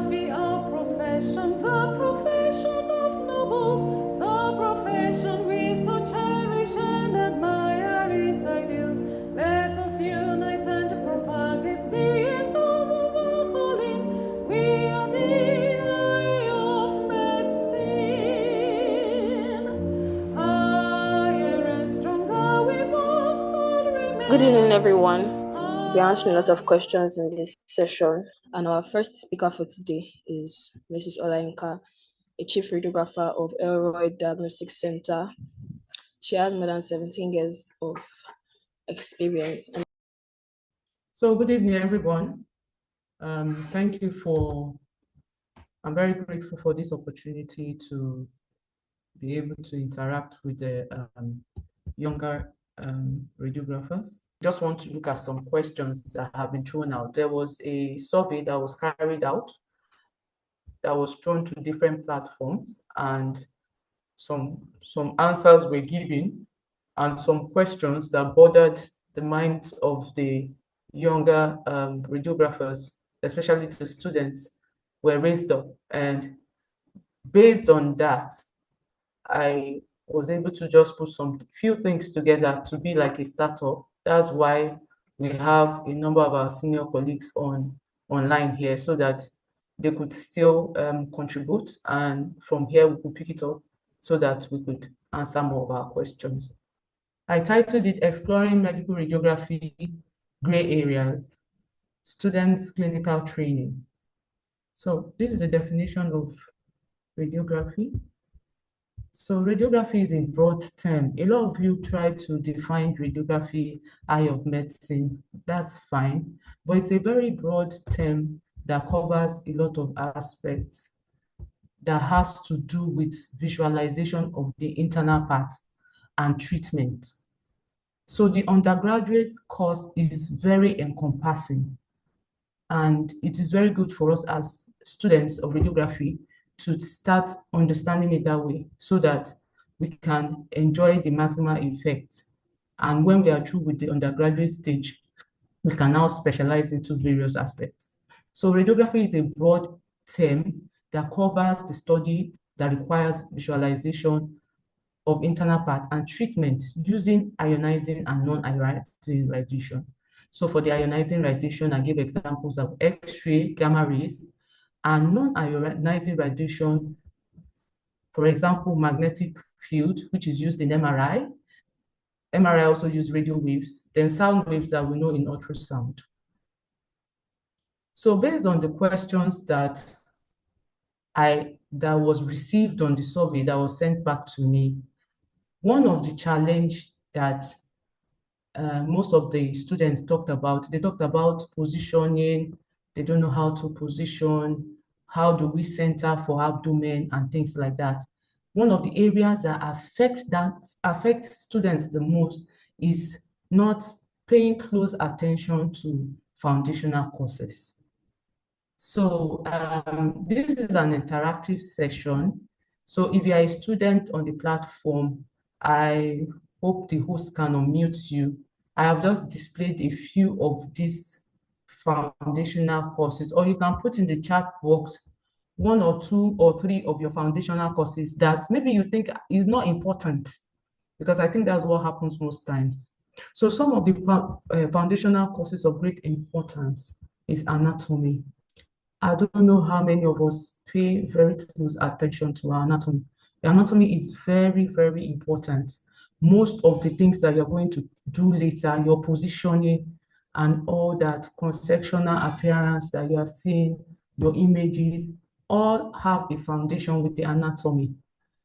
Radiography, our profession, the profession of nobles, the profession we so cherish and admire its ideals. Let us unite and propagate the ethos of our calling. We are the eye of medicine. Higher and stronger we must all remain. Good evening, everyone. We're answering a lot of questions in this session, and our first speaker for today is Mrs. Olainka, a chief radiographer of Elroy Diagnostic Center. She has more than 17 years of experience. So good evening, everyone. Thank you I'm very grateful for this opportunity to be able to interact with the younger radiographers. Just want to look at some questions that have been thrown out. There was a survey that was carried out that was thrown to different platforms, and some answers were given, and some questions that bothered the minds of the younger radiographers, especially the students, were raised up. And based on that, I was able to just put some few things together to be like a startup. That's why we have a number of our senior colleagues online here, so that they could still contribute, and from here we could pick it up so that we could answer more of our questions. I titled it Exploring Medical Radiography Gray Areas, Students' Clinical Training. So this is the definition of radiography. So radiography is a broad term. A lot of you try to define radiography, eye of medicine. That's fine, but it's a very broad term that covers a lot of aspects that has to do with visualization of the internal part and treatment. So the undergraduate course is very encompassing, and it is very good for us as students of radiography to start understanding it that way, so that we can enjoy the maximal effect. And when we are through with the undergraduate stage, we can now specialize into various aspects. So radiography is a broad term that covers the study that requires visualization of internal part and treatment using ionizing and non-ionizing radiation. So for the ionizing radiation, I give examples of X-ray, gamma rays, and non-ionizing radiation, for example, magnetic field, which is used in MRI. MRI also use radio waves, then sound waves that we know in ultrasound. So based on the questions that was received on the survey that was sent back to me, one of the challenge that most of the students talked about, they talked about positioning. They don't know how to position. How do we center for abdomen and things like that? One of the areas that affect students the most is not paying close attention to foundational courses. So this is an interactive session. So if you are a student on the platform, I hope the host can unmute you. I have just displayed a few of these foundational courses, or you can put in the chat box 1 or 2 or 3 of your foundational courses that maybe you think is not important, because I think that's what happens most times. So some of the foundational courses of great importance is anatomy. I don't know how many of us pay very close attention to our anatomy. The anatomy is very, very important. Most of the things that you're going to do later, your positioning and all that, cross-sectional appearance that you are seeing, your images, all have a foundation with the anatomy.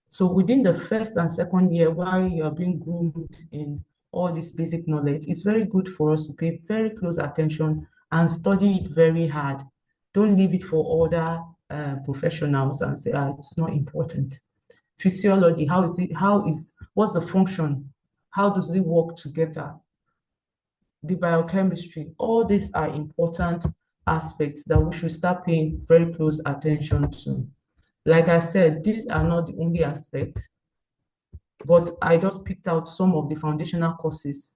So within the first and second year, while you are being groomed in all this basic knowledge, it's very good for us to pay very close attention and study it very hard. Don't leave it for other professionals and say, it's not important. Physiology, what's the function? How does it work together? The biochemistry, all these are important aspects that we should start paying very close attention to. Like I said, these are not the only aspects, but I just picked out some of the foundational courses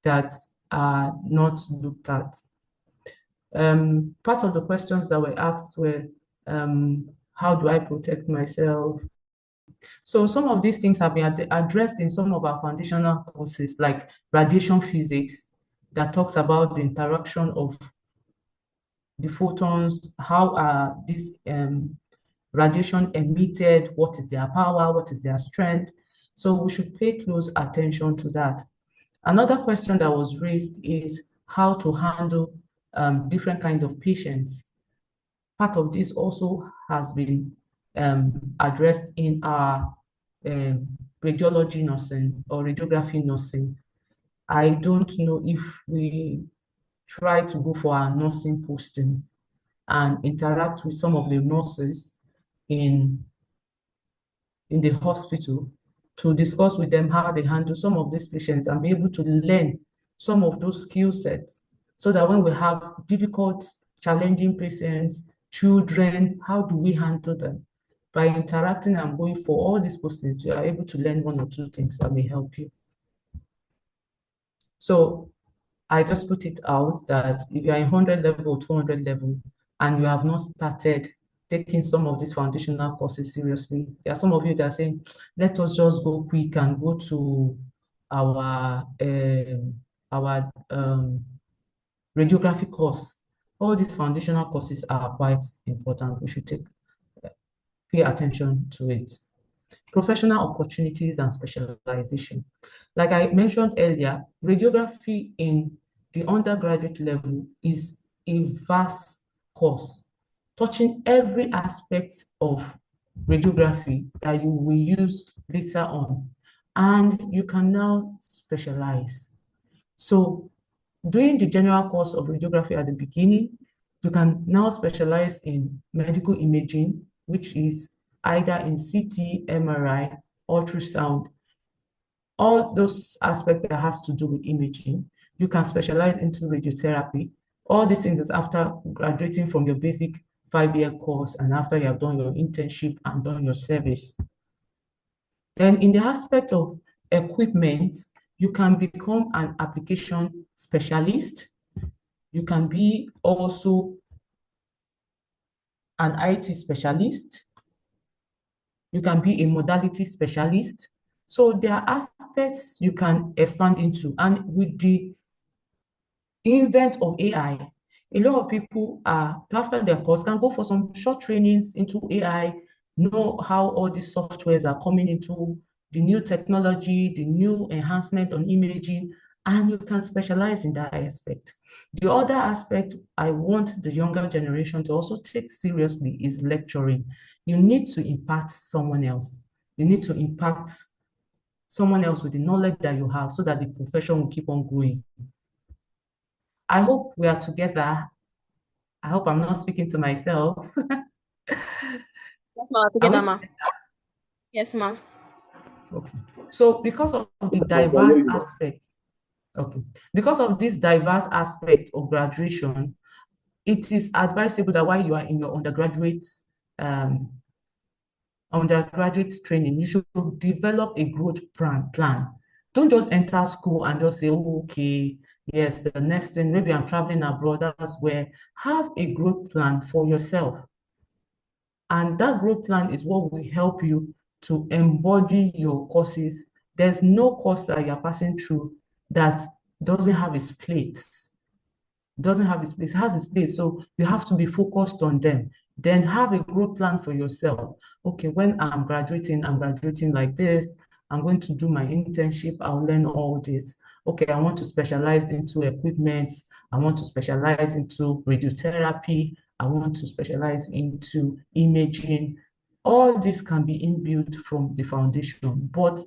that are not looked at. Part of the questions that were asked were, How do I protect myself? So some of these things have been addressed in some of our foundational courses, like radiation physics, that talks about the interaction of the photons, how are these radiation emitted, what is their power, what is their strength. So we should pay close attention to that. Another question that was raised is how to handle different kinds of patients. Part of this also has been addressed in our radiology nursing or radiography nursing. I don't know if we try to go for our nursing postings and interact with some of the nurses in the hospital to discuss with them how they handle some of these patients and be able to learn some of those skill sets so that when we have difficult, challenging patients, children, how do we handle them? By interacting and going for all these postings, you are able to learn one or two things that may help you. So I just put it out that if you are in 100 level or 200 level and you have not started taking some of these foundational courses seriously, there are some of you that are saying, let us just go quick and go to our radiography course. All these foundational courses are quite important. We should pay attention to it. Professional opportunities and specialization. Like I mentioned earlier, radiography in the undergraduate level is a vast course, touching every aspect of radiography that you will use later on. And you can now specialize. So doing the general course of radiography at the beginning, you can now specialize in medical imaging, which is either in CT, MRI, ultrasound, all those aspects that has to do with imaging. You can specialize into radiotherapy. All these things is after graduating from your basic 5-year course and after you have done your internship and done your service. Then in the aspect of equipment, you can become an application specialist. You can be also an IT specialist. You can be a modality specialist. So there are aspects you can expand into. And with the invent of AI, a lot of people are, after their course, can go for some short trainings into AI, know how all these softwares are coming into the new technology, the new enhancement on imaging, and you can specialize in that aspect. The other aspect I want the younger generation to also take seriously is lecturing. You need to impact someone else. You need to impact someone else with the knowledge that you have so that the profession will keep on growing. I hope we are together. I hope I'm not speaking to myself. Yes, ma'am. Are we Together, ma'am. Yes, ma'am. okay? So because of the diverse aspect, okay, because of this diverse aspect of graduation, it is advisable that while you are in your um, undergraduate training, you should develop a growth plan. Don't just enter school and just say, oh, okay, yes, the next thing, maybe I'm traveling abroad, that's where. Have a growth plan for yourself. And that growth plan is what will help you to embody your courses. There's no course that you're passing through that doesn't have its place. Doesn't have its place, it has its place. So you have to be focused on them. Then have a growth plan for yourself. Okay, when I'm graduating like this. I'm going to do my internship. I'll learn all this. Okay, I want to specialize into equipment. I want to specialize into radiotherapy. I want to specialize into imaging. All this can be inbuilt from the foundation, but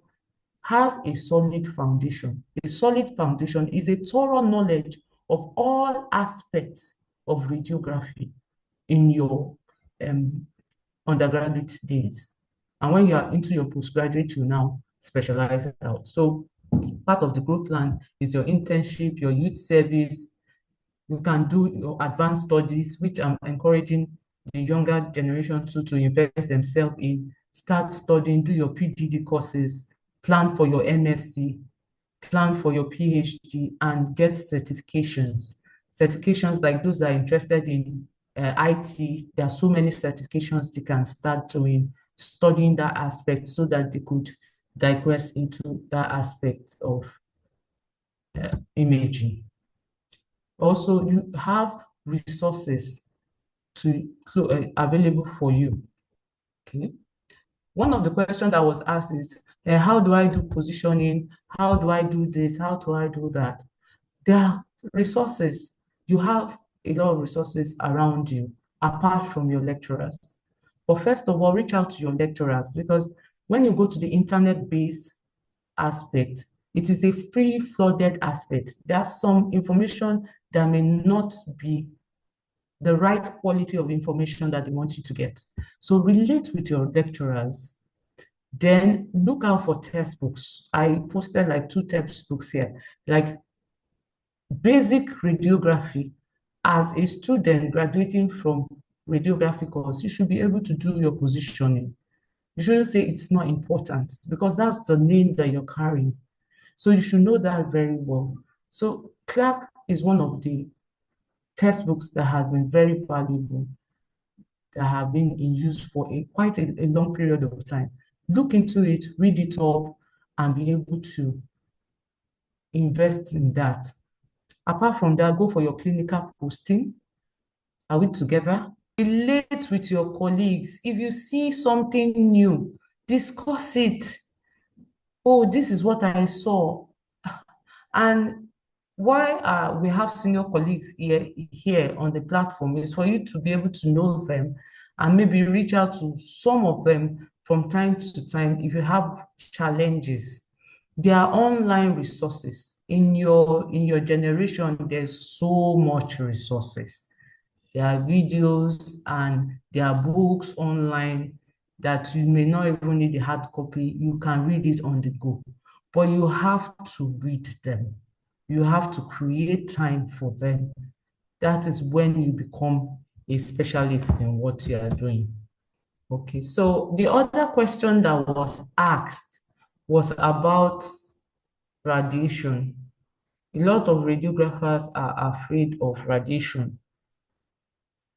have a solid foundation. A solid foundation is a thorough knowledge of all aspects of radiography in your undergraduate days. And when you are into your postgraduate, you now specialize it out. So part of the growth plan is your internship, your youth service. You can do your advanced studies, which I'm encouraging the younger generation to invest themselves in. Start studying, do your PGD courses, plan for your MSc, plan for your PhD, and get certifications. Certifications like those that are interested in IT, there are so many certifications they can start doing, studying that aspect so that they could digress into that aspect of imaging. Also, you have resources available for you. Okay. One of the questions that was asked is, how do I do positioning? How do I do this? How do I do that? There are resources. You have a lot of resources around you, apart from your lecturers. But first of all, reach out to your lecturers, because when you go to the internet-based aspect, it is a free flooded aspect. There's some information that may not be the right quality of information that they want you to get. So relate with your lecturers. Then look out for textbooks. I posted like 2 textbooks here, like basic radiography. As a student graduating from radiography course, you should be able to do your positioning. You shouldn't say it's not important, because that's the name that you're carrying. So you should know that very well. So Clark is one of the textbooks that has been very valuable, that have been in use for quite a long period of time. Look into it, read it up, and be able to invest in that. Apart from that, go for your clinical posting. Are we together? Relate with your colleagues. If you see something new, discuss it. Oh, this is what I saw. And why we have senior colleagues here on the platform is for you to be able to know them and maybe reach out to some of them from time to time if you have challenges. There are online resources. In your generation, there's so much resources. There are videos and there are books online that you may not even need the hard copy. You can read it on the go, but you have to read them. You have to create time for them. That is when you become a specialist in what you are doing. Okay, so the other question that was asked was about radiation. A lot of radiographers are afraid of radiation.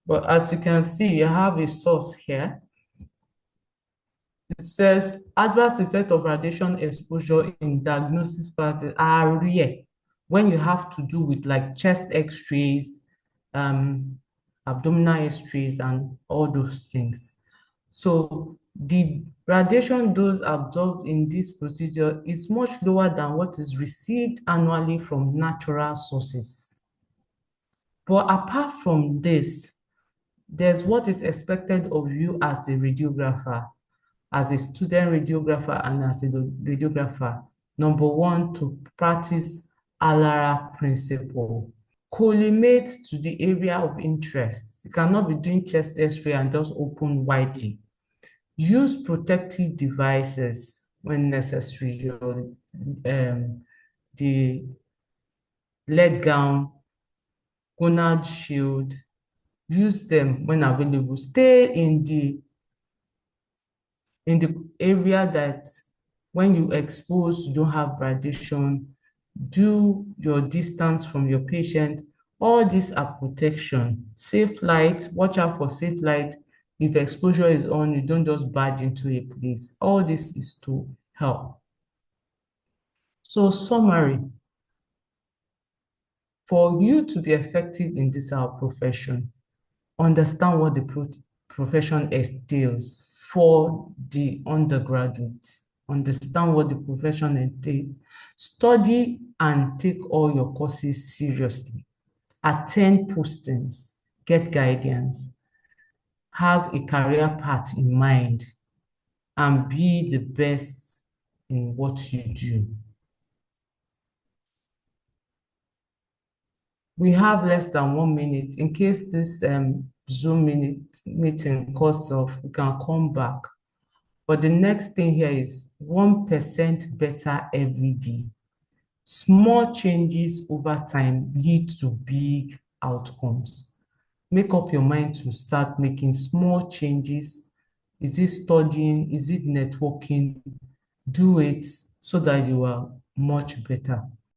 But as you can see, you have a source here. It says adverse effect of radiation exposure in diagnosis practice are rare when you have to do with like chest x-rays, abdominal x-rays, and all those things. So the radiation dose absorbed in this procedure is much lower than what is received annually from natural sources. But apart from this, there's what is expected of you as a radiographer, as a student radiographer and as a radiographer. Number one, to practice ALARA principle. Collimate to the area of interest. You cannot be doing chest x-ray and just open widely. Use protective devices when necessary. The lead gown, gonad shield, use them when available. Stay in the area that when you expose, you don't have radiation. Do your distance from your patient. All these are protection. Safe light, watch out for safe light. If exposure is on, you don't just barge into a place. All this is to help. So summary, for you to be effective in this our profession, understand what the profession entails for the undergraduate. Understand what the profession entails. Study and take all your courses seriously. Attend postings, get guidance, have a career path in mind, and be the best in what you do. We have less than 1 minute. In case this Zoom meeting cuts off, we can come back. But the next thing here is 1% better every day. Small changes over time lead to big outcomes. Make up your mind to start making small changes. Is it studying? Is it networking? Do it so that you are much better.